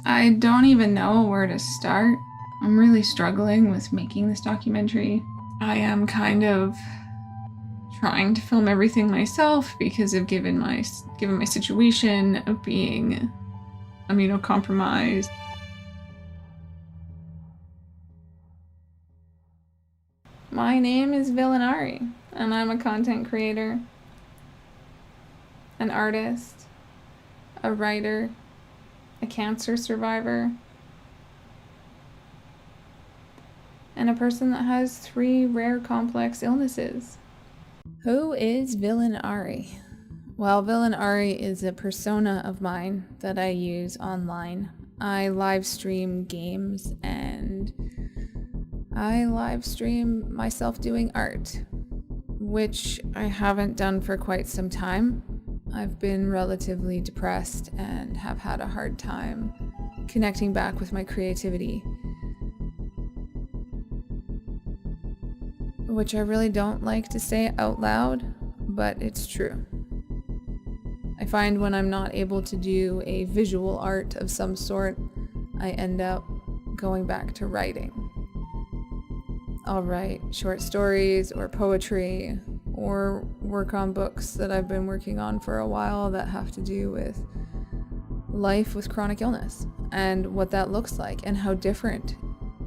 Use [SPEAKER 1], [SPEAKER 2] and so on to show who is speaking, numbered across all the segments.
[SPEAKER 1] I don't even know where to start. I'm really struggling with making this documentary. I am kind of trying to film everything myself because of given my situation of being immunocompromised. My name is Villain Ari, and I'm a content creator, an artist, a writer, a cancer survivor, and a person that has 3 rare complex illnesses. Who is Villain Ari? Well, Villain Ari is a persona of mine that I use online. I live stream games and I live stream myself doing art, which I haven't done for quite some time. I've been relatively depressed and have had a hard time connecting back with my creativity, which I really don't like to say out loud, but it's true. I find when I'm not able to do a visual art of some sort, I end up going back to writing. I'll write short stories or poetry or work on books that I've been working on for a while that have to do with life with chronic illness and what that looks like and how different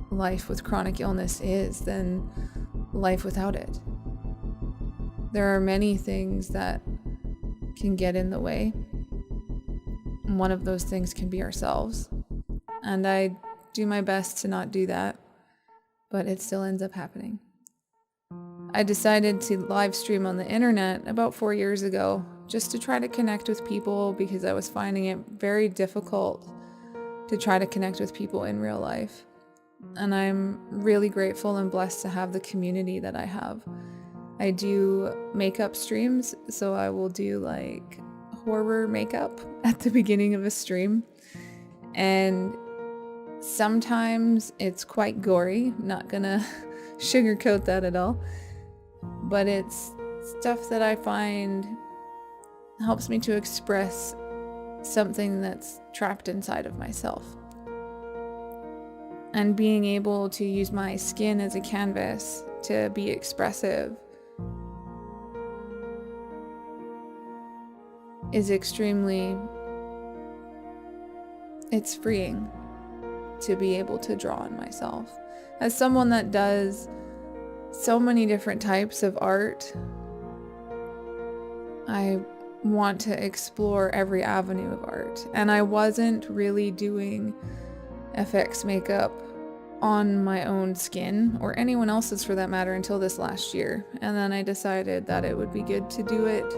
[SPEAKER 1] life with chronic illness is than life without it. There are many things that can get in the way. One of those things can be ourselves. And I do my best to not do that, but it still ends up happening. I decided to live stream on the internet about 4 years ago just to try to connect with people because I was finding it very difficult to try to connect with people in real life. And I'm really grateful and blessed to have the community that I have. I do makeup streams, so I will do like horror makeup at the beginning of a stream. And sometimes it's quite gory, not gonna sugarcoat that at all. But it's stuff that I find helps me to express something that's trapped inside of myself. And being able to use my skin as a canvas to be expressive is it's freeing to be able to draw on myself. As someone that does so many different types of art, I want to explore every avenue of art. And I wasn't really doing FX makeup on my own skin, or anyone else's for that matter, until this last year. And then I decided that it would be good to do it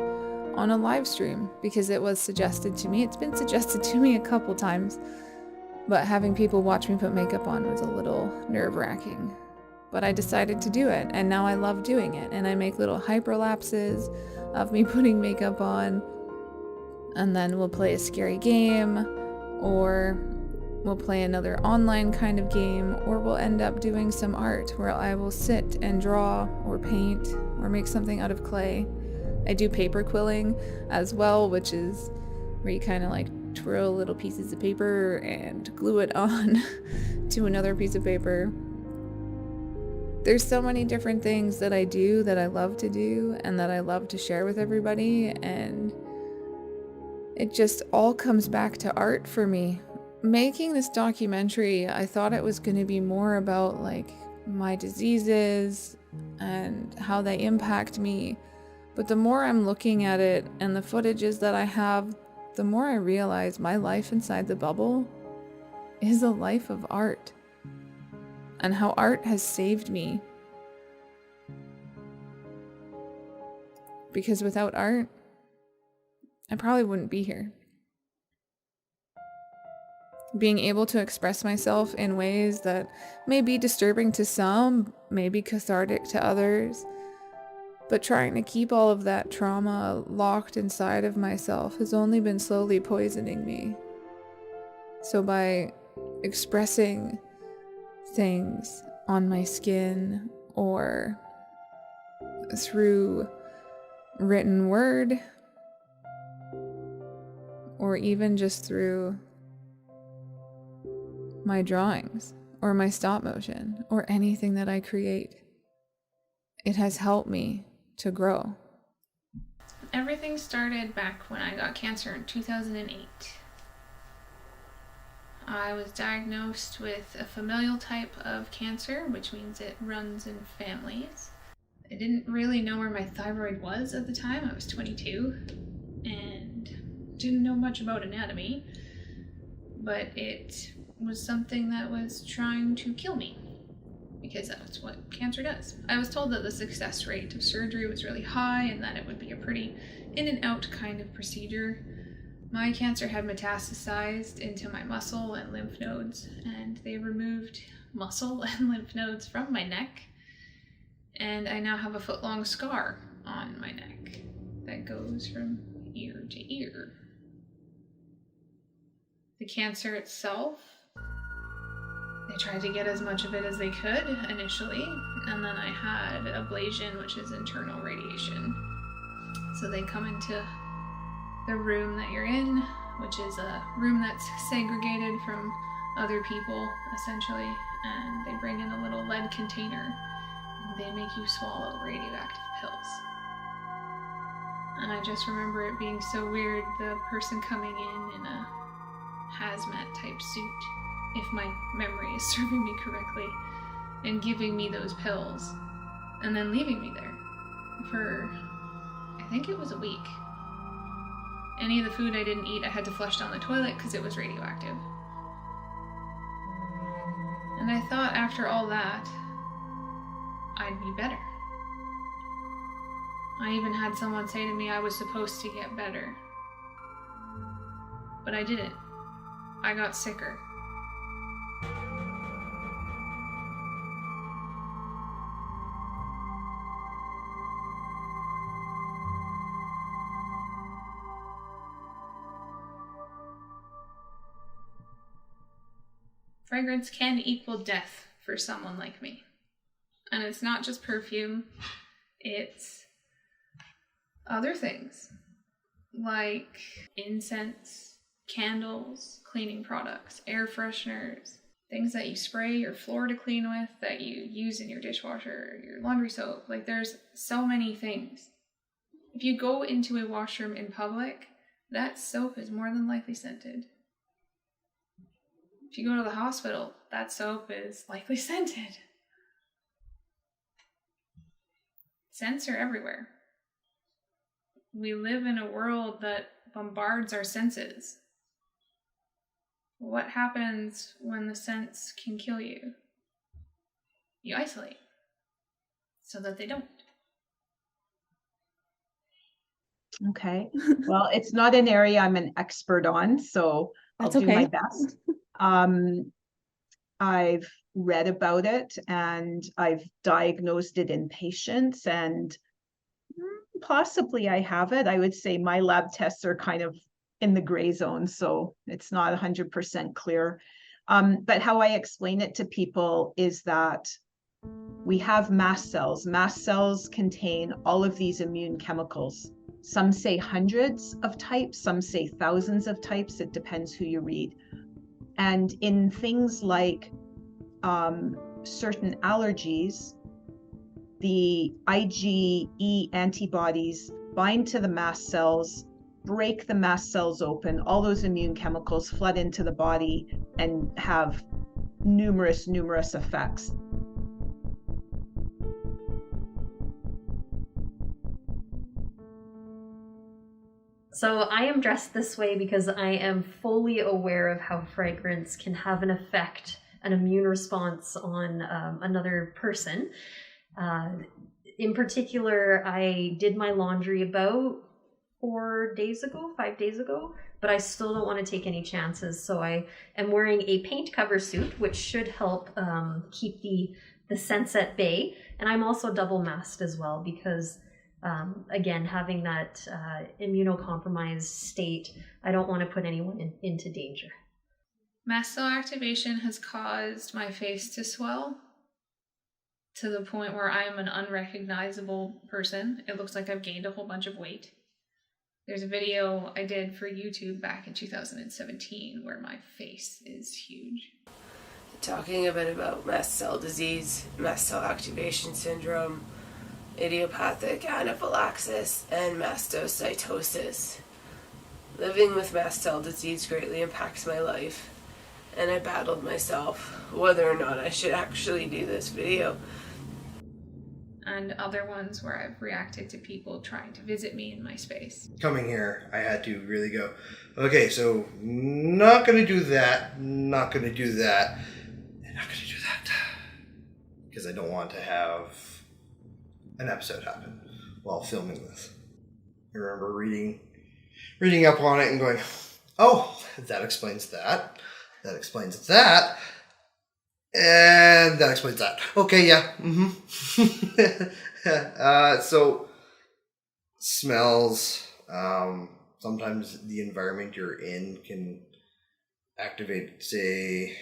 [SPEAKER 1] on a live stream because it was suggested to me. It's been suggested to me a couple times, but having people watch me put makeup on was a little nerve-wracking. But I decided to do it, and now I love doing it. And I make little hyperlapses of me putting makeup on, and then we'll play a scary game, or we'll play another online kind of game, or we'll end up doing some art where I will sit and draw or paint or make something out of clay. I do paper quilling as well, which is where you kind of like twirl little pieces of paper and glue it on to another piece of paper. There's so many different things that I do that I love to do and that I love to share with everybody, and it just all comes back to art for me. Making this documentary, I thought it was going to be more about like my diseases and how they impact me, but the more I'm looking at it and the footages that I have, the more I realize my life inside the bubble is a life of art, and how art has saved me. Because without art, I probably wouldn't be here. Being able to express myself in ways that may be disturbing to some, may be cathartic to others, but trying to keep all of that trauma locked inside of myself has only been slowly poisoning me. So by expressing things on my skin or through written word, or even just through my drawings or my stop motion or anything that I create. It has helped me to grow. Everything started back when I got cancer in 2008. I was diagnosed with a familial type of cancer, which means it runs in families. I didn't really know where my thyroid was at the time. I was 22 and didn't know much about anatomy, but it was something that was trying to kill me, because that's what cancer does. I was told that the success rate of surgery was really high and that it would be a pretty in and out kind of procedure. My cancer had metastasized into my muscle and lymph nodes, and they removed muscle and lymph nodes from my neck, and I now have a foot-long scar on my neck that goes from ear to ear. The cancer itself, they tried to get as much of it as they could initially, and then I had ablation, which is internal radiation. So they come into the room that you're in, which is a room that's segregated from other people, essentially, and they bring in a little lead container, and they make you swallow radioactive pills. And I just remember it being so weird, the person coming in a hazmat type suit, if my memory is serving me correctly, and giving me those pills, and then leaving me there for, I think it was a week. Any of the food I didn't eat, I had to flush down the toilet because it was radioactive. And I thought after all that, I'd be better. I even had someone say to me I was supposed to get better. But I didn't. I got sicker. Fragrance can equal death for someone like me. And it's not just perfume, it's other things like incense, candles, cleaning products, air fresheners, things that you spray your floor to clean with, that you use in your dishwasher, your laundry soap. Like, there's so many things. If you go into a washroom in public, that soap is more than likely scented. If you go to the hospital, that soap is likely scented. Scents are everywhere. We live in a world that bombards our senses. What happens when the scents can kill you? You isolate so that they don't.
[SPEAKER 2] Okay. Well, it's not an area I'm an expert on, so I'll do my best. I've read about it and I've diagnosed it in patients, and possibly I have it. I would say my lab tests are kind of in the gray zone, so it's not 100% clear. But how I explain it to people is that we have mast cells. Mast cells contain all of these immune chemicals. Some say hundreds of types, some say thousands of types. It depends who you read. And in things like certain allergies, the IgE antibodies bind to the mast cells, break the mast cells open, all those immune chemicals flood into the body and have numerous effects.
[SPEAKER 3] So I am dressed this way because I am fully aware of how fragrance can have an effect, an immune response on another person. In particular, I did my laundry about 5 days ago, but I still don't want to take any chances. So I am wearing a paint cover suit, which should help keep the scents at bay. And I'm also double masked as well because again, having that immunocompromised state, I don't want to put anyone into danger.
[SPEAKER 1] Mast cell activation has caused my face to swell to the point where I am an unrecognizable person. It looks like I've gained a whole bunch of weight. There's a video I did for YouTube back in 2017 where my face is huge.
[SPEAKER 4] talking a bit about mast cell disease, mast cell activation syndrome, idiopathic anaphylaxis, and mastocytosis. Living with mast cell disease greatly impacts my life, and I battled myself whether or not I should actually do this video.
[SPEAKER 1] And other ones where I've reacted to people trying to visit me in my space.
[SPEAKER 5] Coming here, I had to really go, okay, so not going to do that, not going to do that, and not going to do that. Because I don't want to have an episode happen while filming this. I remember reading up on it and going, oh, that explains that. That explains that. And that explains that. Okay, yeah. So, smells. Sometimes the environment you're in can activate, say,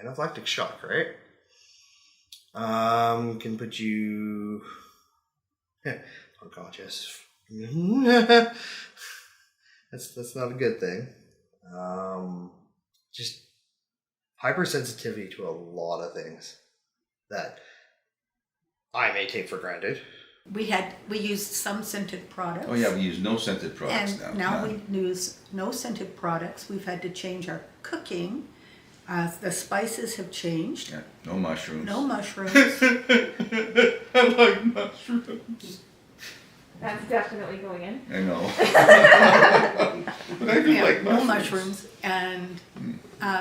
[SPEAKER 5] anaphylactic shock, right? Can put you unconscious. That's not a good thing. Just hypersensitivity to a lot of things that I may take for granted.
[SPEAKER 6] We used some scented products.
[SPEAKER 7] Oh yeah, we use no scented products
[SPEAKER 6] and
[SPEAKER 7] now.
[SPEAKER 6] now we use no scented products. We've had to change our cooking. The spices have changed.
[SPEAKER 7] Yeah, no mushrooms.
[SPEAKER 6] No mushrooms.
[SPEAKER 7] I like mushrooms.
[SPEAKER 1] That's definitely going in.
[SPEAKER 7] I know. But I do like mushrooms.
[SPEAKER 6] No mushrooms. And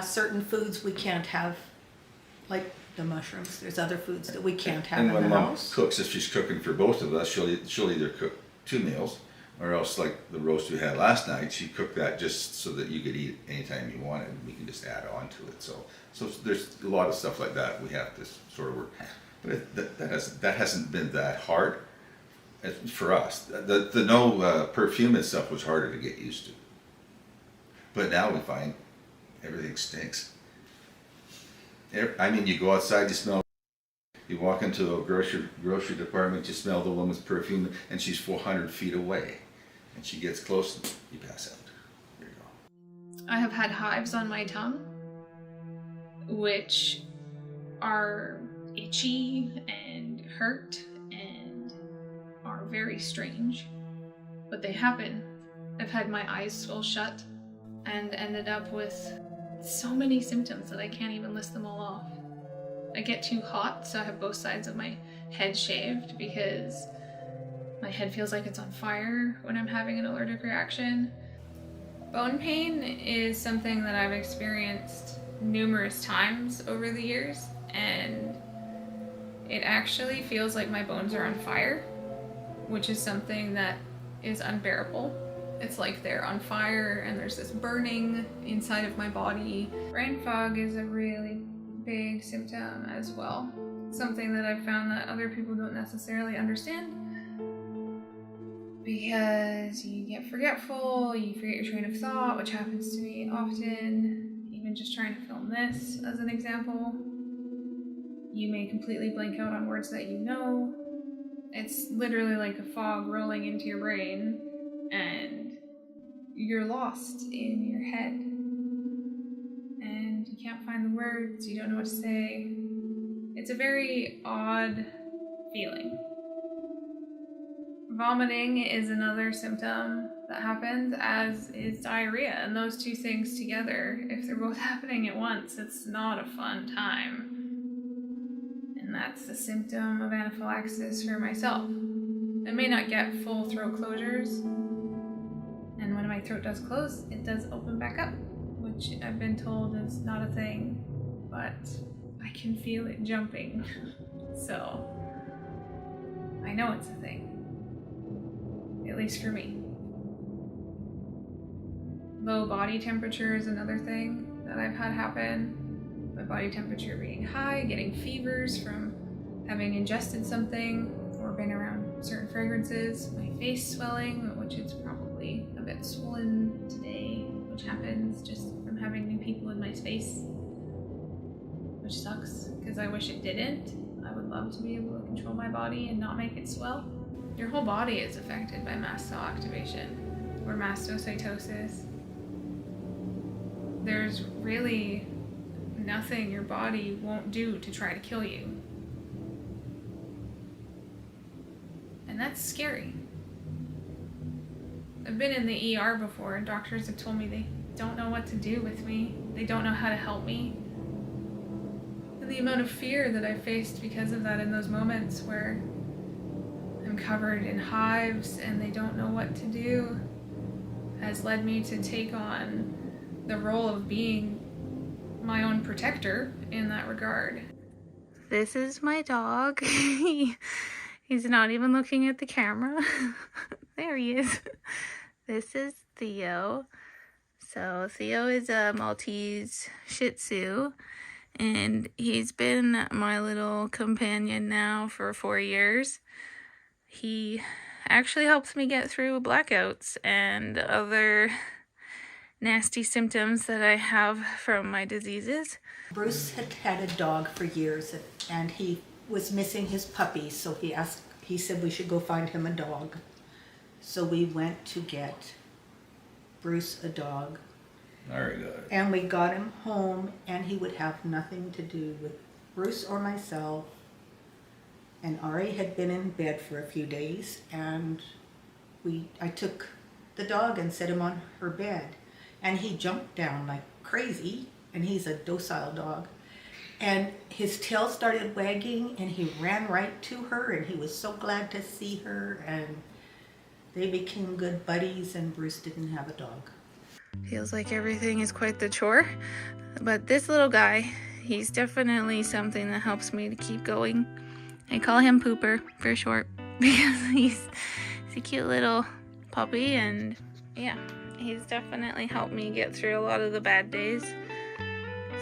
[SPEAKER 6] certain foods we can't have, like the mushrooms. There's other foods that we can't have
[SPEAKER 7] And
[SPEAKER 6] in
[SPEAKER 7] when
[SPEAKER 6] the
[SPEAKER 7] Mom
[SPEAKER 6] house.
[SPEAKER 7] cooks, if she's cooking for both of us, she'll either cook 2 meals, or else like the roast we had last night, she cooked that just so that you could eat anytime you wanted. We can just add on to it. So there's a lot of stuff like that we have to sort of work. But that hasn't been that hard for us. The no perfume and stuff was harder to get used to. But now we find everything stinks. I mean, you go outside, you smell. You walk into a grocery department, you smell the woman's perfume, and she's 400 feet away, and she gets close, and you pass out. There you go.
[SPEAKER 1] I have had hives on my tongue, which are itchy and hurt and are very strange, but they happen. I've had my eyes swell shut and ended up with so many symptoms that I can't even list them all off. I get too hot, so I have both sides of my head shaved because my head feels like it's on fire when I'm having an allergic reaction. Bone pain is something that I've experienced numerous times over the years, and it actually feels like my bones are on fire, which is something that is unbearable. It's like they're on fire and there's this burning inside of my body. Brain fog is a really big symptom as well. Something that I've found that other people don't necessarily understand, because you get forgetful, you forget your train of thought, which happens to me often. Even just trying to film this as an example, you may completely blank out on words that you know. It's literally like a fog rolling into your brain and you're lost in your head and you can't find the words, you don't know what to say. It's a very odd feeling. Vomiting is another symptom that happens, as is diarrhea, and those two things together, if they're both happening at once, it's not a fun time. And that's a symptom of anaphylaxis for myself. I may not get full throat closures, and when my throat does close, it does open back up, which I've been told is not a thing, but I can feel it jumping. So I know it's a thing, at least for me. Low body temperature is another thing that I've had happen. My body temperature being high, getting fevers from having ingested something or been around certain fragrances. My face swelling, which is probably a bit swollen today, which happens just from having new people in my space, which sucks because I wish it didn't. I would love to be able to control my body and not make it swell. Your whole body is affected by mast cell activation or mastocytosis. There's really nothing your body won't do to try to kill you. And that's scary. I've been in the ER before and doctors have told me they don't know what to do with me. They don't know how to help me. And the amount of fear that I faced because of that in those moments where I'm covered in hives and they don't know what to do has led me to take on the role of being my own protector in that regard. This is my dog. He's not even looking at the camera. There he is. This is Theo. So Theo is a Maltese Shih Tzu, and he's been my little companion now for 4 years. He actually helps me get through blackouts and other nasty symptoms that I have from my diseases.
[SPEAKER 6] Bruce had had a dog for years, and he was missing his puppy, so he said we should go find him a dog. So we went to get Bruce a dog.
[SPEAKER 7] Very good.
[SPEAKER 6] And we got him home, and he would have nothing to do with Bruce or myself. And Ari had been in bed for a few days, and I took the dog and set him on her bed. And he jumped down like crazy, and he's a docile dog. And his tail started wagging, and he ran right to her, and he was so glad to see her, and they became good buddies, and Bruce didn't have a dog.
[SPEAKER 1] Feels like everything is quite the chore, but this little guy, he's definitely something that helps me to keep going. I call him Pooper for short because he's a cute little puppy, and yeah, he's definitely helped me get through a lot of the bad days.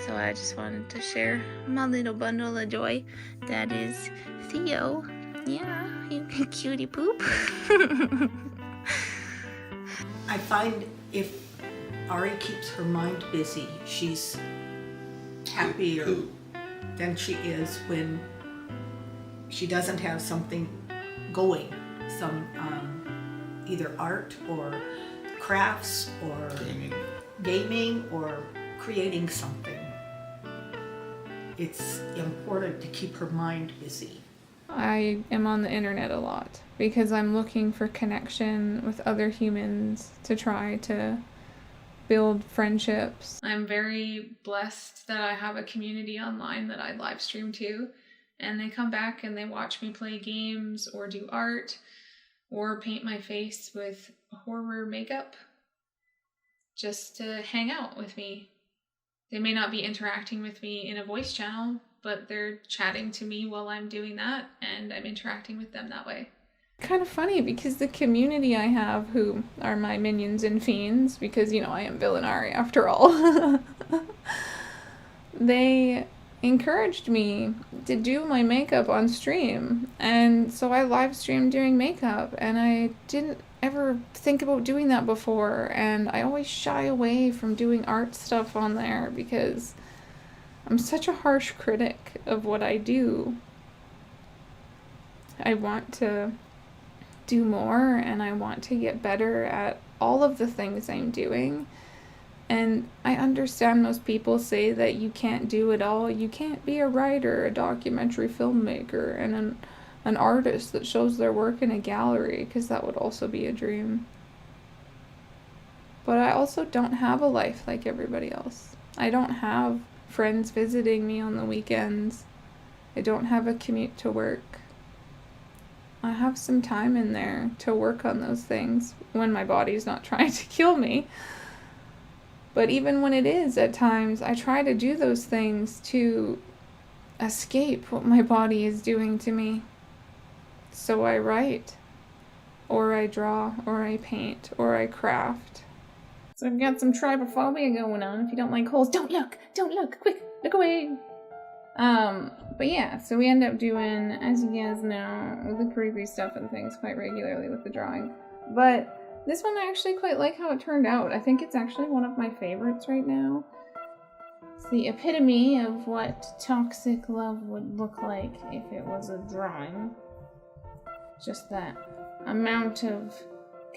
[SPEAKER 1] So I just wanted to share my little bundle of joy. That is Theo. Yeah, you cutie poop.
[SPEAKER 6] I find if Ari keeps her mind busy, she's happier than she is when she doesn't have something going, some either art or crafts or gaming or creating something. It's important to keep her mind busy.
[SPEAKER 1] I am on the internet a lot because I'm looking for connection with other humans to try to build friendships. I'm very blessed that I have a community online that I live stream to, and they come back and they watch me play games or do art or paint my face with horror makeup just to hang out with me. They may not be interacting with me in a voice channel, but they're chatting to me while I'm doing that, and I'm interacting with them that way. Kind of funny because the community I have, who are my minions and fiends, because, you know, I am Villain Ari after all, they encouraged me to do my makeup on stream, and so I live streamed doing makeup, and I didn't ever think about doing that before, and I always shy away from doing art stuff on there because I'm such a harsh critic of what I do. I want to do more, and I want to get better at all of the things I'm doing. And I understand most people say that you can't do it all. You can't be a writer, a documentary filmmaker, and an artist that shows their work in a gallery, because that would also be a dream. But I also don't have a life like everybody else. I don't have friends visiting me on the weekends. I don't have a commute to work. I have some time in there to work on those things when my body's not trying to kill me. But even when it is, at times, I try to do those things to escape what my body is doing to me. So I write, or I draw, or I paint, or I craft. So I've got some trypophobia going on. If you don't like holes, don't look, quick, look away. But yeah, so we end up doing, as you guys know, the creepy stuff and things quite regularly with the drawing. But this one I actually quite like how it turned out. I think it's actually one of my favorites right now. It's the epitome of what toxic love would look like if it was a drawing. Just that amount of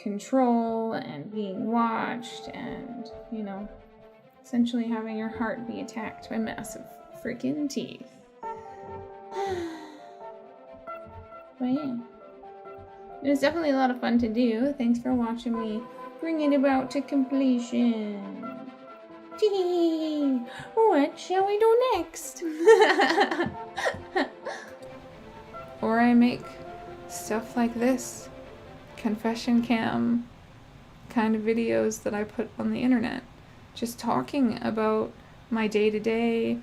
[SPEAKER 1] control and being watched and, you know, essentially having your heart be attacked by massive freaking teeth. But yeah, it was definitely a lot of fun to do. Thanks for watching me bring it about to completion. What shall we do next? Or I make stuff like this, confession cam kind of videos that I put on the internet, just talking about my day-to-day,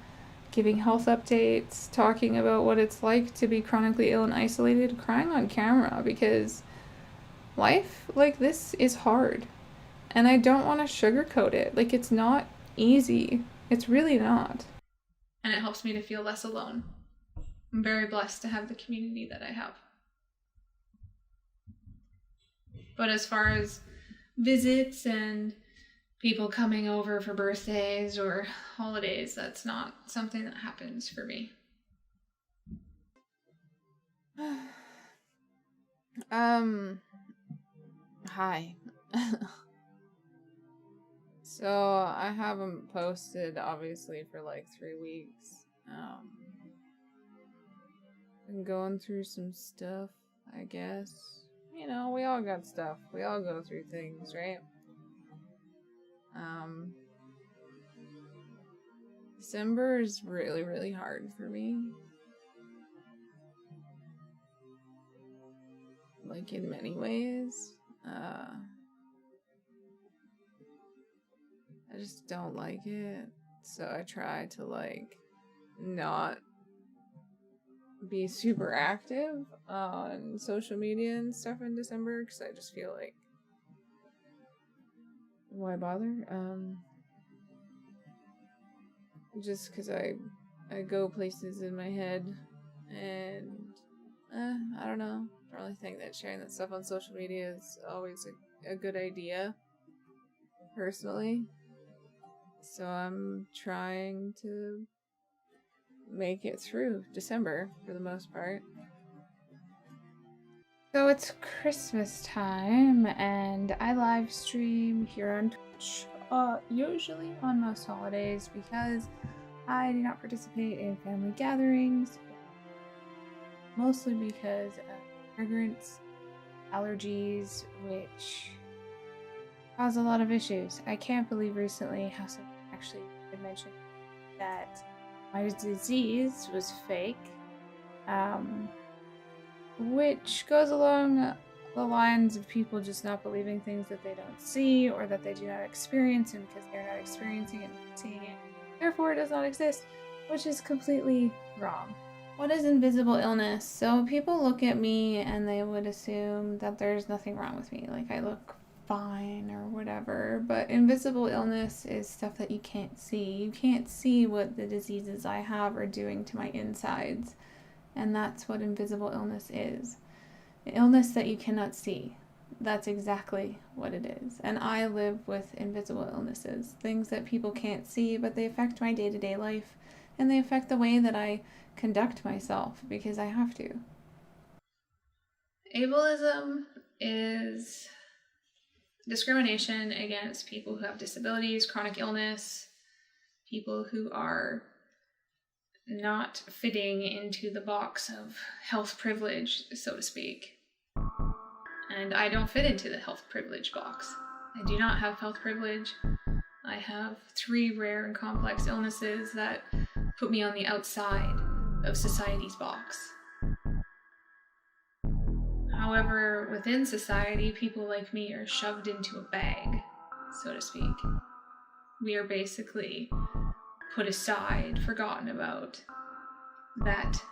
[SPEAKER 1] giving health updates, talking about what it's like to be chronically ill and isolated, crying on camera, because life like this is hard. And I don't want to sugarcoat it. Like, it's not easy. It's really not. And it helps me to feel less alone. I'm very blessed to have the community that I have. But as far as visits and people coming over for birthdays or holidays, that's not something that happens for me. Hi. So I haven't posted obviously for like 3 weeks. Been going through some stuff, I guess. You know, we all got stuff. We all go through things, right? December is really, really hard for me. Like, in many ways. I just don't like it. So I try to, like, not be super active on social media and stuff in December, because I just feel like, why bother? Just because I go places in my head, and I don't know. I don't really think that sharing that stuff on social media is always a good idea, personally. So I'm trying to make it through December for the most part. So it's Christmas time, and I live stream here on Twitch, usually on most holidays, because I do not participate in family gatherings, mostly because of fragrance allergies, which cause a lot of issues. I can't believe recently how someone actually had mentioned that my disease was fake, which goes along the lines of people just not believing things that they don't see, or that they do not experience, and because they're not experiencing it and seeing it, therefore it does not exist, which is completely wrong. What is invisible illness? So people look at me and they would assume that there's nothing wrong with me, like I look fine or whatever, but invisible illness is stuff that you can't see. You can't see what the diseases I have are doing to my insides, and that's what invisible illness is. An illness that you cannot see. That's exactly what it is. And I live with invisible illnesses, things that people can't see, but they affect my day-to-day life, and they affect the way that I conduct myself, because I have to. Ableism is discrimination against people who have disabilities, chronic illness, people who are not fitting into the box of health privilege, so to speak. And I don't fit into the health privilege box. I do not have health privilege. I have 3 rare and complex illnesses that put me on the outside of society's box. However, within society, people like me are shoved into a bag, so to speak. We are basically put aside, forgotten about. That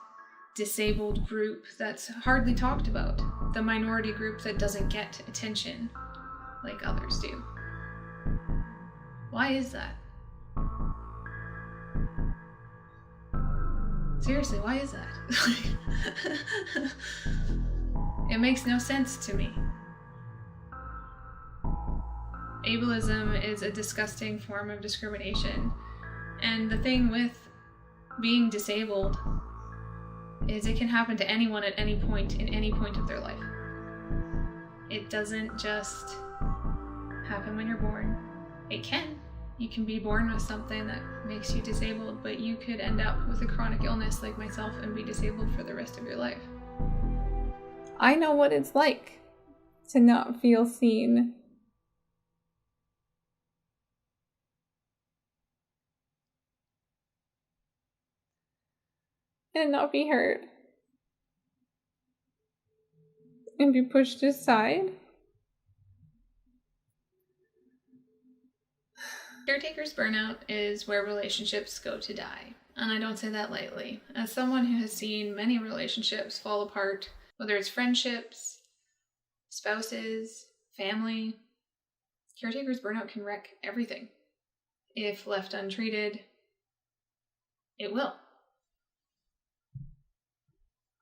[SPEAKER 1] disabled group that's hardly talked about. The minority group that doesn't get attention like others do. Why is that? Seriously, why is that? It makes no sense to me. Ableism is a disgusting form of discrimination. And the thing with being disabled is it can happen to anyone at any point in any point of their life. It doesn't just happen when you're born. It can, You can be born with something that makes you disabled, but you could end up with a chronic illness like myself and be disabled for the rest of your life. I know what it's like to not feel seen. And not be heard. And be pushed aside. Caretaker's burnout is where relationships go to die. And I don't say that lightly. As someone who has seen many relationships fall apart, whether it's friendships, spouses, family, caretaker's burnout can wreck everything. If left untreated, it will.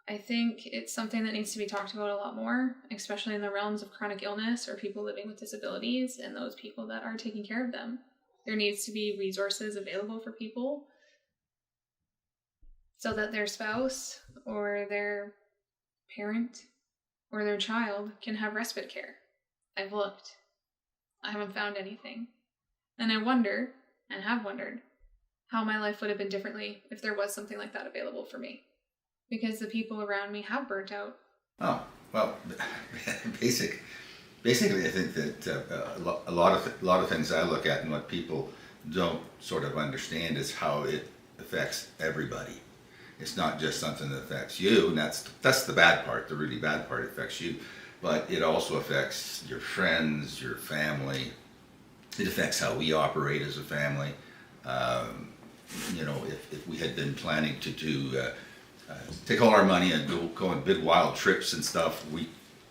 [SPEAKER 1] I think it's something that needs to be talked about a lot more, especially in the realms of chronic illness or people living with disabilities and those people that are taking care of them. There needs to be resources available for people so that their spouse or their parent or their child can have respite care. I've looked. I haven't found anything. And I wonder, and have wondered, how my life would have been differently if there was something like that available for me. Because the people around me have burnt out.
[SPEAKER 7] Oh, well, basically, I think that a lot of things I look at and what people don't sort of understand is how it affects everybody. It's not just something that affects you, and that's the bad part. The really bad part affects you, but it also affects your friends, your family. It affects how we operate as a family. If we had been planning to do take all our money and go on big wild trips and stuff, we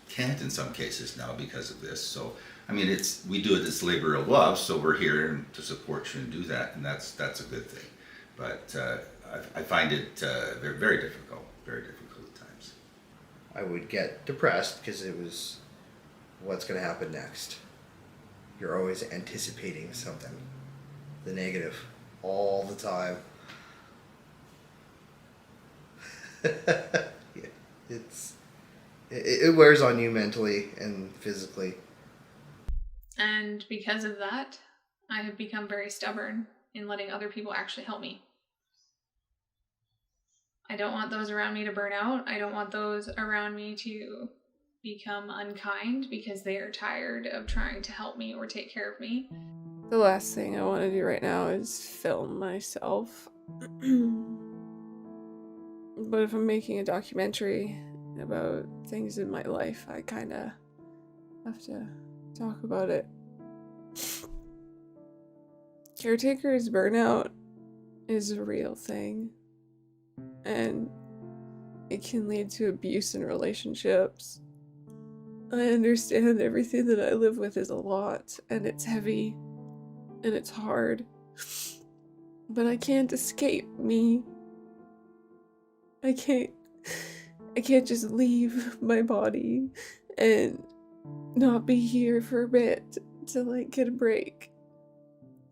[SPEAKER 7] can't in some cases now because of this. So I mean, we do it as labor of love, so we're here to support you and do that, and that's a good thing. But I find it very, very difficult at times.
[SPEAKER 5] I would get depressed because it was what's going to happen next. You're always anticipating something, the negative, all the time. Yeah, it wears on you mentally and physically.
[SPEAKER 1] And because of that, I have become very stubborn in letting other people actually help me. I don't want those around me to burn out. I don't want those around me to become unkind because they are tired of trying to help me or take care of me. The last thing I want to do right now is film myself. But if I'm making a documentary about things in my life, I kind of have to talk about it. Caretaker's burnout is a real thing, and it can lead to abuse in relationships. I understand everything that I live with is a lot, and it's heavy, and it's hard, but I can't escape me. I can't just leave my body and not be here for a bit to get a break.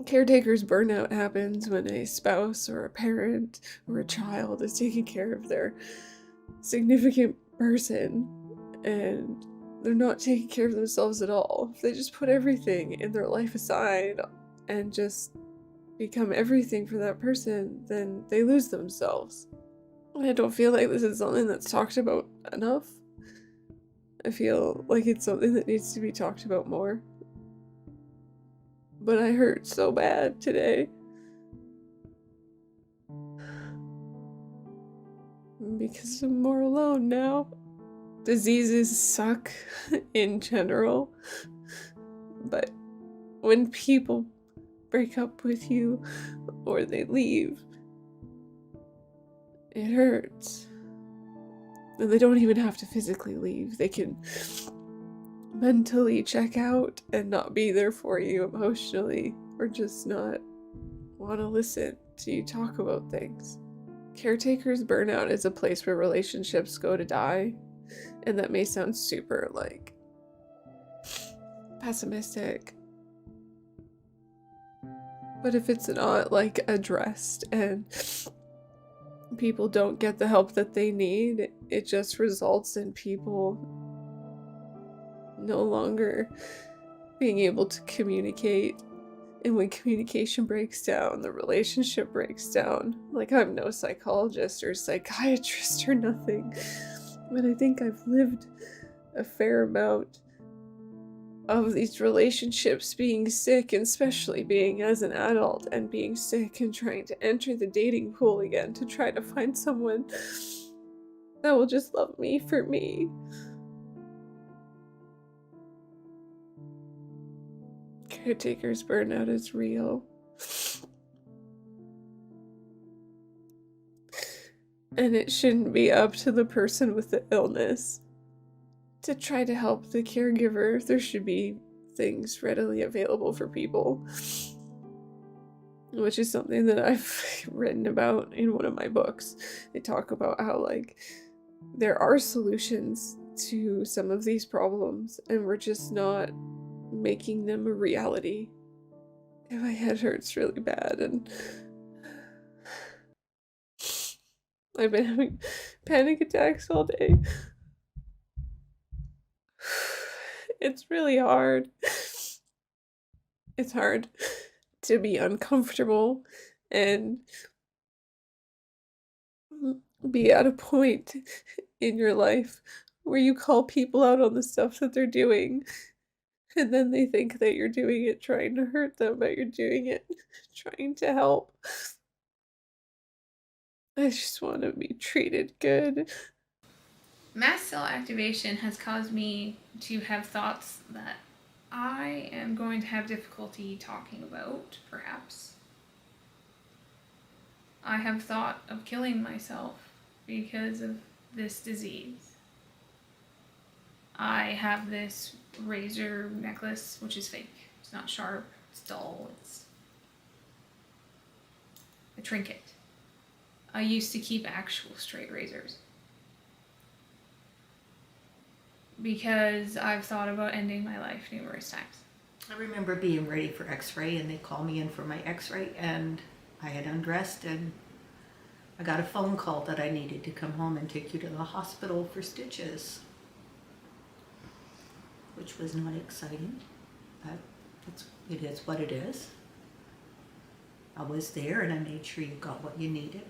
[SPEAKER 1] Caretaker's burnout happens when a spouse or a parent or a child is taking care of their significant person and they're not taking care of themselves at all. If they just put everything in their life aside and just become everything for that person, then they lose themselves. I don't feel like this is something that's talked about enough. I feel like it's something that needs to be talked about more. But I hurt so bad today. Because I'm more alone now. Diseases suck in general. But when people break up with you or they leave, it hurts. And they don't even have to physically leave. They can mentally check out and not be there for you emotionally, or just not want to listen to you talk about things. Caretaker's burnout is a place where relationships go to die, and that may sound super pessimistic, but if it's not addressed and people don't get the help that they need, it just results in people no longer being able to communicate And when communication breaks down, the relationship breaks down. Like, I'm no psychologist or psychiatrist or nothing, but I think I've lived a fair amount of these relationships being sick, and especially being as an adult and being sick and trying to enter the dating pool again to try to find someone that will just love me for me. Caretaker's burnout is real. And it shouldn't be up to the person with the illness to try to help the caregiver. There should be things readily available for people, which is something that I've written about in one of my books. They talk about how, like, there are solutions to some of these problems, and we're just not making them a reality. And my head hurts really bad, and I've been having panic attacks all day. It's really hard. It's hard to be uncomfortable and be at a point in your life where you call people out on the stuff that they're doing, and then they think that you're doing it trying to hurt them, but you're doing it trying to help. I just want to be treated good. Mast cell activation has caused me to have thoughts that I am going to have difficulty talking about, perhaps. I have thought of killing myself because of this disease. I have this razor necklace, which is fake. It's not sharp, it's dull, it's a trinket. I used to keep actual straight razors because I've thought about ending my life numerous times.
[SPEAKER 6] I remember being ready for x-ray, and they called me in for my x-ray, and I had undressed, and I got a phone call that I needed to come home and take you to the hospital for stitches, which was not exciting, but it is what it is. I was there, and I made sure you got what you needed.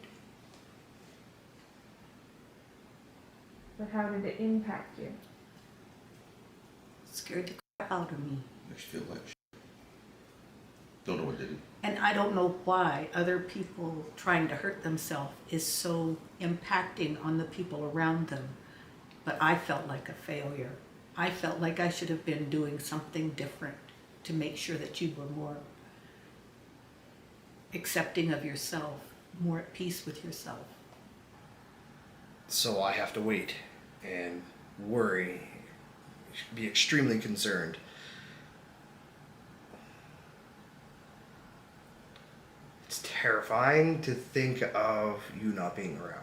[SPEAKER 1] But how did it impact you?
[SPEAKER 6] It scared the crap out of me.
[SPEAKER 7] Makes you feel like shit. Don't know what to do.
[SPEAKER 6] And I don't know why other people trying to hurt themselves is so impacting on the people around them. But I felt like a failure. I felt like I should have been doing something different to make sure that you were more accepting of yourself, more at peace with yourself.
[SPEAKER 5] So I have to wait and worry, be extremely concerned. It's terrifying to think of you not being around.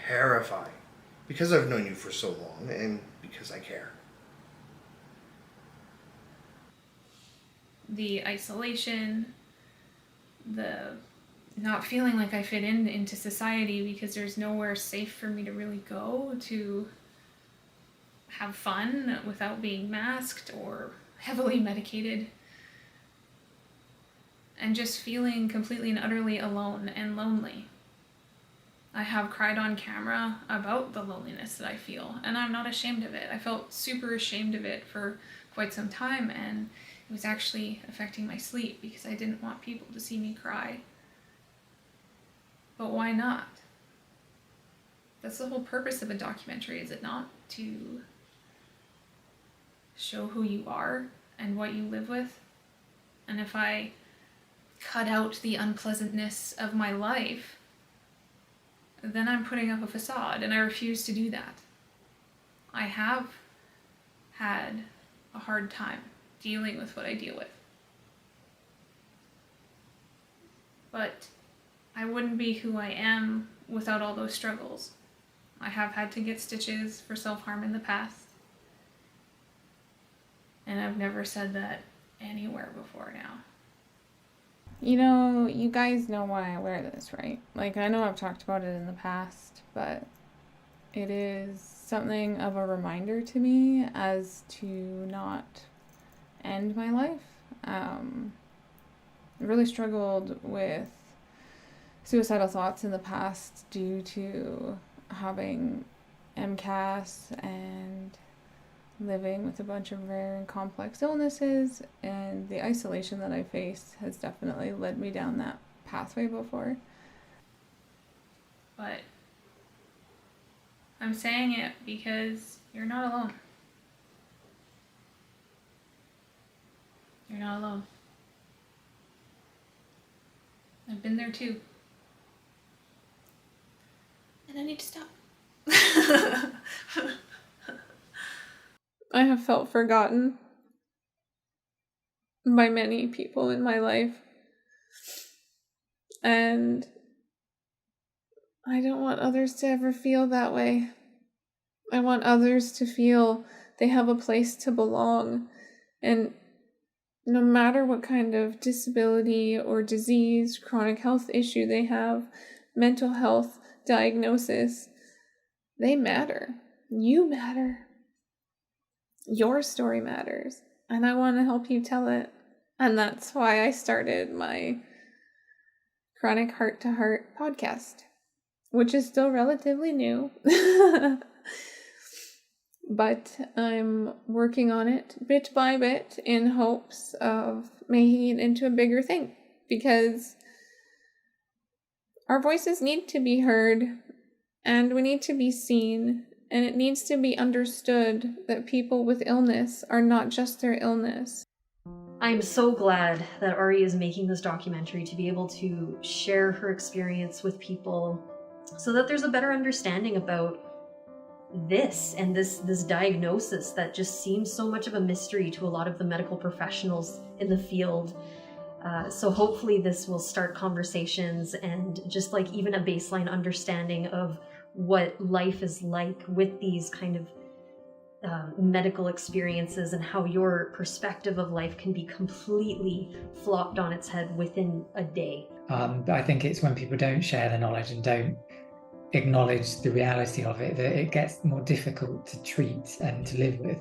[SPEAKER 5] Terrifying. Because I've known you for so long and because I care.
[SPEAKER 1] The isolation, the not feeling like I fit into society because there's nowhere safe for me to really go to have fun without being masked or heavily medicated. And just feeling completely and utterly alone and lonely. I have cried on camera about the loneliness that I feel, and I'm not ashamed of it. I felt super ashamed of it for quite some time, and it was actually affecting my sleep because I didn't want people to see me cry. But why not? That's the whole purpose of a documentary, is it not? To show who you are and what you live with. And if I cut out the unpleasantness of my life, then I'm putting up a facade, and I refuse to do that. I have had a hard time dealing with what I deal with. But I wouldn't be who I am without all those struggles. I have had to get stitches for self-harm in the past. And I've never said that anywhere before now. You know, you guys know why I wear this, right? Like, I know I've talked about it in the past, but it is something of a reminder to me as to not end my life really struggled with suicidal thoughts in the past due to having MCAS and living with a bunch of rare and complex illnesses, and the isolation that I faced has definitely led me down that pathway before. But I'm saying it because you're not alone. You're not alone. I've been there too. And I need to stop. I have felt forgotten by many people in my life. And I don't want others to ever feel that way. I want others to feel they have a place to belong. And no matter what kind of disability or disease, chronic health issue they have, mental health diagnosis, they matter. You matter. Your story matters. And I want to help you tell it. And that's why I started my Chronic Heart to Heart podcast, which is still relatively new. But I'm working on it bit by bit in hopes of making it into a bigger thing, because our voices need to be heard and we need to be seen, and it needs to be understood that people with illness are not just their illness.
[SPEAKER 3] I'm so glad that Ari is making this documentary to be able to share her experience with people so that there's a better understanding about this and this diagnosis that just seems so much of a mystery to a lot of the medical professionals in the field. So hopefully this will start conversations and just like even a baseline understanding of what life is like with these kind of medical experiences, and how your perspective of life can be completely flopped on its head within a day.
[SPEAKER 8] I think it's when people don't share the knowledge and don't acknowledge the reality of it that it gets more difficult to treat and to live with.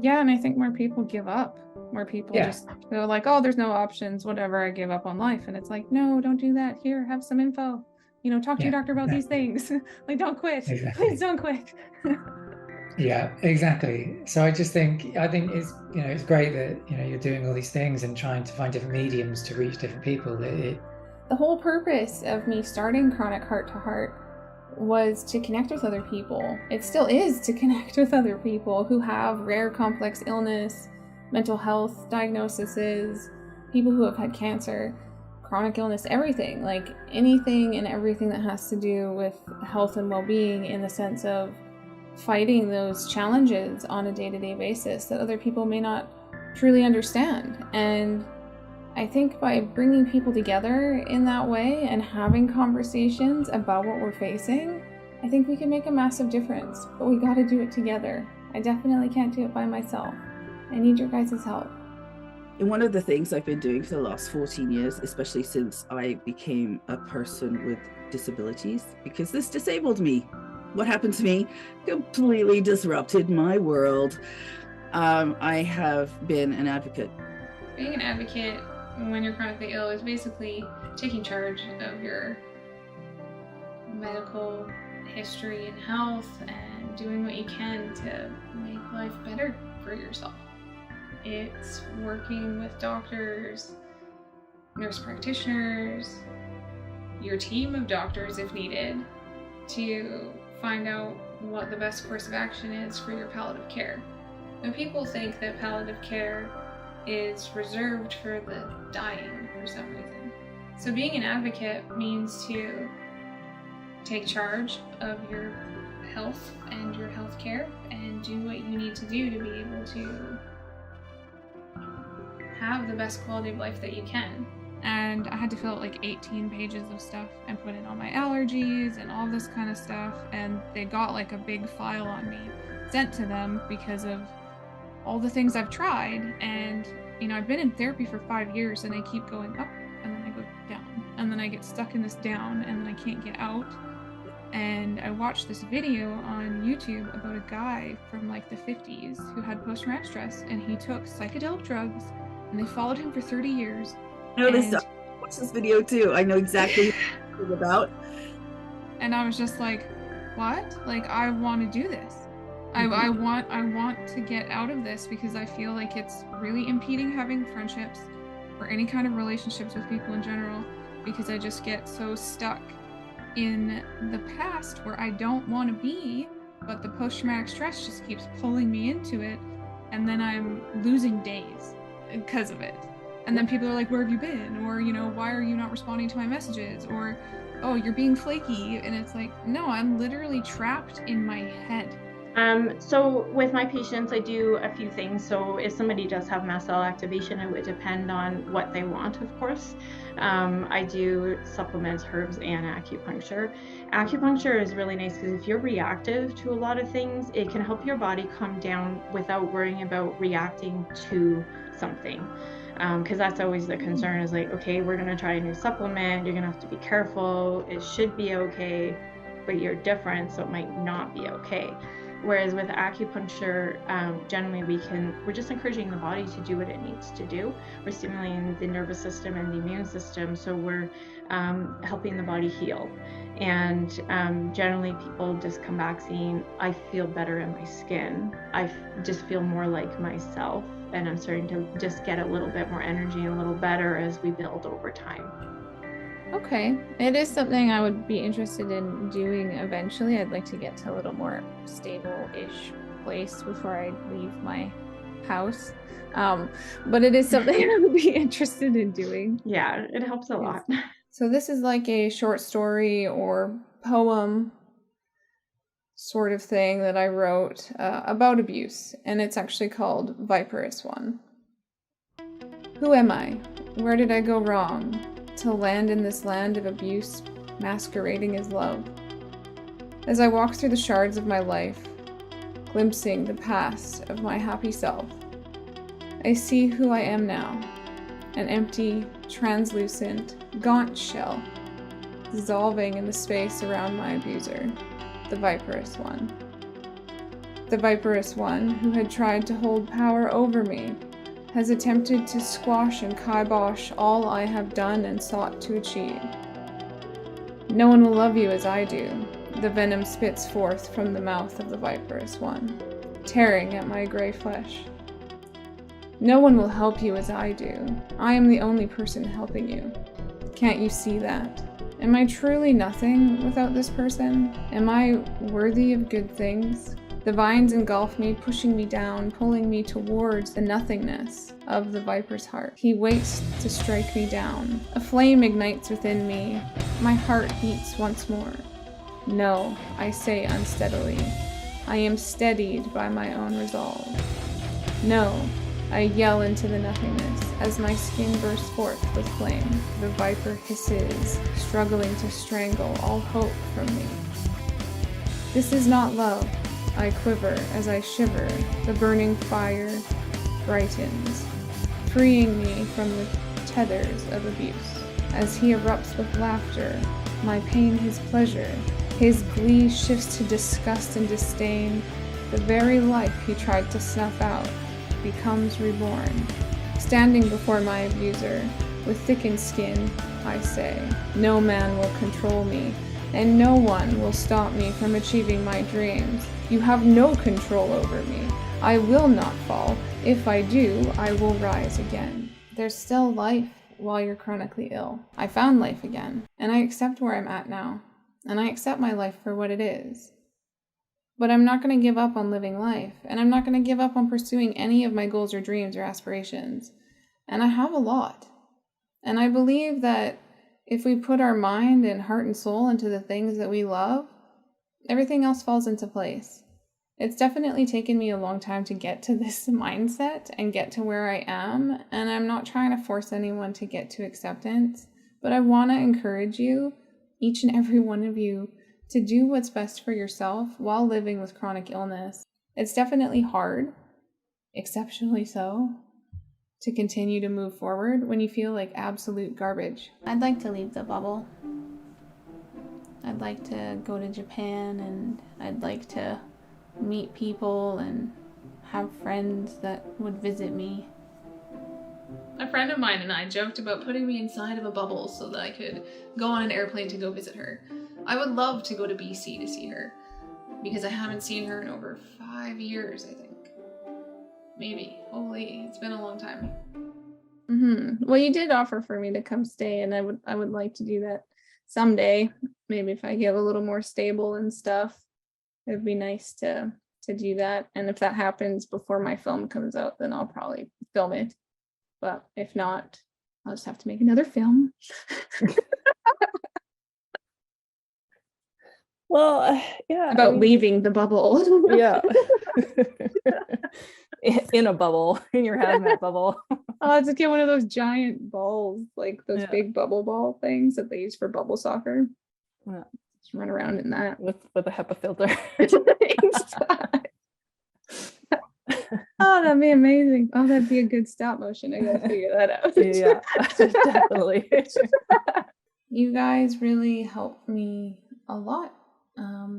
[SPEAKER 1] Yeah, and I think more people give up. More people just go like, oh, there's no options, whatever, I give up on life. And it's like, no, don't do that. Here, have some info. Talk to your doctor about these things. Like, don't quit.
[SPEAKER 8] Exactly.
[SPEAKER 1] Please don't quit.
[SPEAKER 8] Yeah, exactly. So I think it's it's great that you're doing all these things and trying to find different mediums to reach different people. The
[SPEAKER 1] whole purpose of me starting Chronic Heart to Heart was to connect with other people. It still is to connect with other people who have rare complex illness, mental health diagnoses, people who have had cancer, chronic illness, everything, like anything and everything that has to do with health and well-being, in the sense of fighting those challenges on a day-to-day basis that other people may not truly understand. And I think by bringing people together in that way and having conversations about what we're facing, I think we can make a massive difference. But we got to do it together. I definitely can't do it by myself. I need your guys' help.
[SPEAKER 9] And one of the things I've been doing for the last 14 years, especially since I became a person with disabilities, because this disabled me. What happened to me completely disrupted my world. I have been an advocate.
[SPEAKER 1] Being an advocate when you're chronically ill is basically taking charge of your medical history and health and doing what you can to make life better for yourself. It's working with doctors, nurse practitioners, your team of doctors if needed, to find out what the best course of action is for your palliative care. Now, people think that palliative care is reserved for the dying for some reason. So being an advocate means to take charge of your health and your health care and do what you need to do to be able to have the best quality of life that you can. And I had to fill out like 18 pages of stuff and put in all my allergies and all this kind of stuff, and they got like a big file on me sent to them because of all the things I've tried. And I've been in therapy for 5 years and I keep going up and then I go down and then I get stuck in this down and then I can't get out. And I watched this video on YouTube about a guy from like the 50s who had post-traumatic stress, and he took psychedelic drugs and they followed him for 30 years.
[SPEAKER 9] I know this.
[SPEAKER 1] And-
[SPEAKER 9] I watched this video too. I know exactly what it's about.
[SPEAKER 1] And I was just like, what? Like, I want to do this. I want to get out of this because I feel like it's really impeding having friendships or any kind of relationships with people in general, because I just get so stuck in the past where I don't want to be, but the post-traumatic stress just keeps pulling me into it, and then I'm losing days because of it. And then people are like, where have you been? Or, you know, why are you not responding to my messages? Or, oh, you're being flaky. And it's like, no, I'm literally trapped in my head.
[SPEAKER 10] So with my patients, I do a few things. So if somebody does have mast cell activation, it would depend on what they want, of course. I do supplements, herbs, and acupuncture. Acupuncture is really nice because if you're reactive to a lot of things, it can help your body calm down without worrying about reacting to something. Because that's always the concern, is like, okay, we're going to try a new supplement, you're going to have to be careful, it should be okay, but you're different, so it might not be okay. Whereas with acupuncture, generally we're just encouraging the body to do what it needs to do. We're stimulating the nervous system and the immune system, so we're helping the body heal. And generally people just come back saying, I feel better in my skin. I just feel more like myself, and I'm starting to just get a little bit more energy and a little better as we build over time.
[SPEAKER 1] Okay, it is something I would be interested in doing eventually. I'd like to get to a little more stable-ish place before I leave my house. But it is something I would be interested in doing.
[SPEAKER 10] Yeah, it helps a lot.
[SPEAKER 1] So this is like a short story or poem sort of thing that I wrote about abuse, and it's actually called Viperous One. Who am I? Where did I go wrong to land in this land of abuse masquerading as love? As I walk through the shards of my life, glimpsing the past of my happy self, I see who I am now, an empty, translucent, gaunt shell, dissolving in the space around my abuser, the Viperous One. The Viperous One who had tried to hold power over me, has attempted to squash and kibosh all I have done and sought to achieve. No one will love you as I do, the venom spits forth from the mouth of the Viperous One, tearing at my gray flesh. No one will help you as I do. I am the only person helping you. Can't you see that? Am I truly nothing without this person? Am I worthy of good things? The vines engulf me, pushing me down, pulling me towards the nothingness of the viper's heart. He waits to strike me down. A flame ignites within me. My heart beats once more. No, I say unsteadily. I am steadied by my own resolve. No, I yell into the nothingness as my skin bursts forth with flame. The viper hisses, struggling to strangle all hope from me. This is not love. I quiver as I shiver. The burning fire brightens, freeing me from the tethers of abuse. As he erupts with laughter, my pain his pleasure. His glee shifts to disgust and disdain. The very life he tried to snuff out becomes reborn. Standing before my abuser, with thickened skin, I say, no man will control me, and no one will stop me from achieving my dreams. You have no control over me. I will not fall. If I do, I will rise again. There's still life while you're chronically ill. I found life again, and I accept where I'm at now, and I accept my life for what it is. But I'm not going to give up on living life, and I'm not going to give up on pursuing any of my goals or dreams or aspirations. And I have a lot. And I believe that if we put our mind and heart and soul into the things that we love, everything else falls into place. It's definitely taken me a long time to get to this mindset and get to where I am, and I'm not trying to force anyone to get to acceptance, but I want to encourage you, each and every one of you, to do what's best for yourself while living with chronic illness. It's definitely hard, exceptionally so, to continue to move forward when you feel like absolute garbage. I'd like to leave the bubble. I'd like to go to Japan, and I'd like to meet people and have friends that would visit me. A friend of mine and I joked about putting me inside of a bubble so that I could go on an airplane to go visit her. I would love to go to BC to see her, because I haven't seen her in over 5 years, I think. Maybe. Hopefully. It's been a long time.
[SPEAKER 10] Well, you did offer for me to come stay, and I would like to do that someday. Maybe if I get a little more stable and stuff, it'd be nice to do that. And if that happens before my film comes out, then I'll probably film it. But if not, I'll just have to make another film.
[SPEAKER 11] Well, yeah.
[SPEAKER 10] About leaving the bubble.
[SPEAKER 11] Yeah. In a bubble, in your hazmat bubble.
[SPEAKER 10] I'll have to get one of those giant balls, like those big bubble ball things that they use for bubble soccer.
[SPEAKER 11] Yeah.
[SPEAKER 10] Just run around in that.
[SPEAKER 11] With a HEPA filter.
[SPEAKER 10] Oh, that'd be amazing. Oh, that'd be a good stop motion. I gotta figure that out.
[SPEAKER 11] Yeah, definitely.
[SPEAKER 1] You guys really helped me a lot,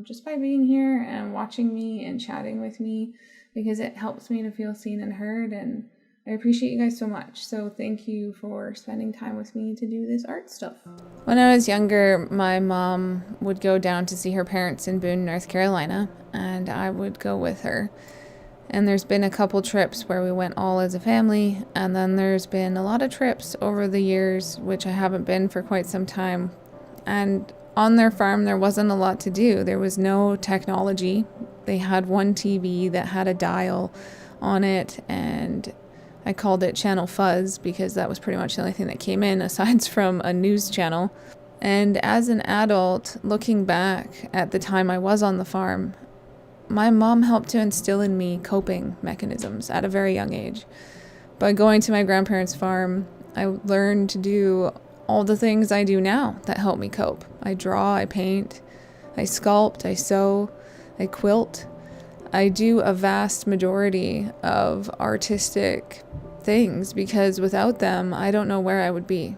[SPEAKER 1] just by being here and watching me and chatting with me, because it helps me to feel seen and heard, and I appreciate you guys so much. So thank you for spending time with me to do this art stuff. When I was younger, my mom would go down to see her parents in Boone, North Carolina, and I would go with her. And there's been a couple trips where we went all as a family, and then there's been a lot of trips over the years, which I haven't been for quite some time. And on their farm, there wasn't a lot to do. There was no technology. They had one TV that had a dial on it, and I called it Channel Fuzz because that was pretty much the only thing that came in aside from a news channel. And as an adult, looking back at the time I was on the farm, my mom helped to instill in me coping mechanisms at a very young age. By going to my grandparents' farm, I learned to do all the things I do now that help me cope. I draw, I paint, I sculpt, I sew, I quilt. I do a vast majority of artistic things because without them, I don't know where I would be.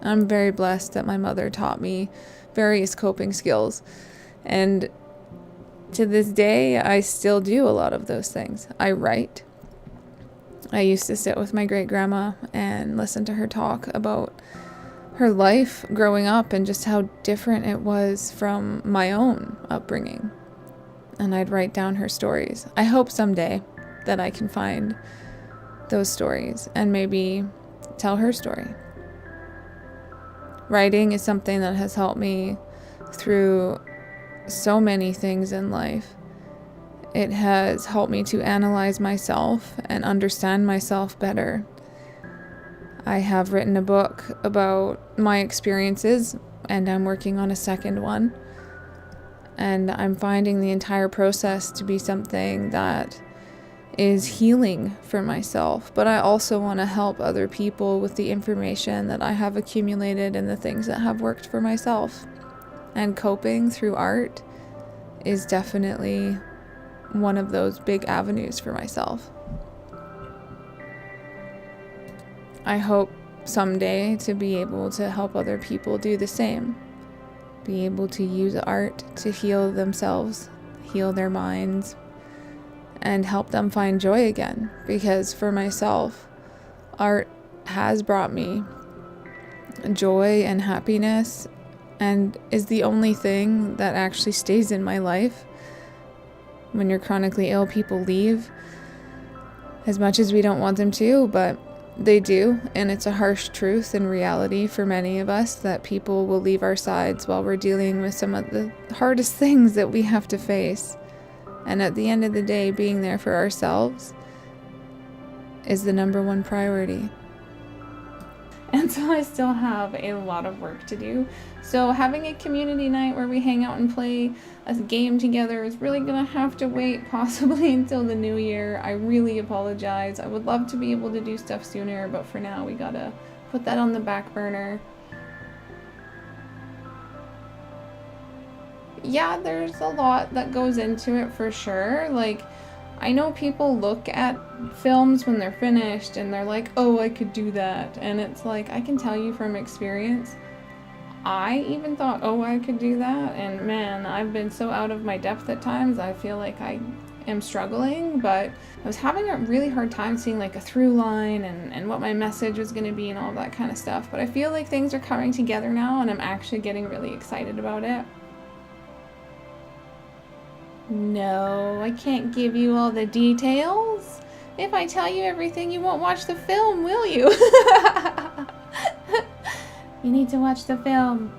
[SPEAKER 1] I'm very blessed that my mother taught me various coping skills, and to this day, I still do a lot of those things. I write. I used to sit with my great-grandma and listen to her talk about her life growing up and just how different it was from my own upbringing. And I'd write down her stories. I hope someday that I can find those stories and maybe tell her story. Writing is something that has helped me through so many things in life. It has helped me to analyze myself and understand myself better. I have written a book about my experiences, and I'm working on a second one. And I'm finding the entire process to be something that is healing for myself. But I also want to help other people with the information that I have accumulated and the things that have worked for myself. And coping through art is definitely one of those big avenues for myself. I hope someday to be able to help other people do the same. Be able to use art to heal themselves, heal their minds, and help them find joy again. Because for myself, art has brought me joy and happiness, and is the only thing that actually stays in my life. When you're chronically ill, people leave, as much as we don't want them to, but they do, and it's a harsh truth and reality for many of us that people will leave our sides while we're dealing with some of the hardest things that we have to face. And at the end of the day, being there for ourselves is the number one priority. And so I still have a lot of work to do. So having a community night where we hang out and play a game together is really gonna have to wait possibly until the new year. I really apologize. I would love to be able to do stuff sooner, but for now we gotta put that on the back burner. Yeah, there's a lot that goes into it for sure. Like, I know people look at films when they're finished and they're like, oh, I could do that. And it's like, I can tell you from experience, I even thought, oh, I could do that. And man, I've been so out of my depth at times. I feel like I am struggling, but I was having a really hard time seeing like a through line and what my message was going to be and all that kind of stuff. But I feel like things are coming together now, and I'm actually getting really excited about it. No, I can't give you all the details. If I tell you everything, you won't watch the film, will you? You need to watch the film.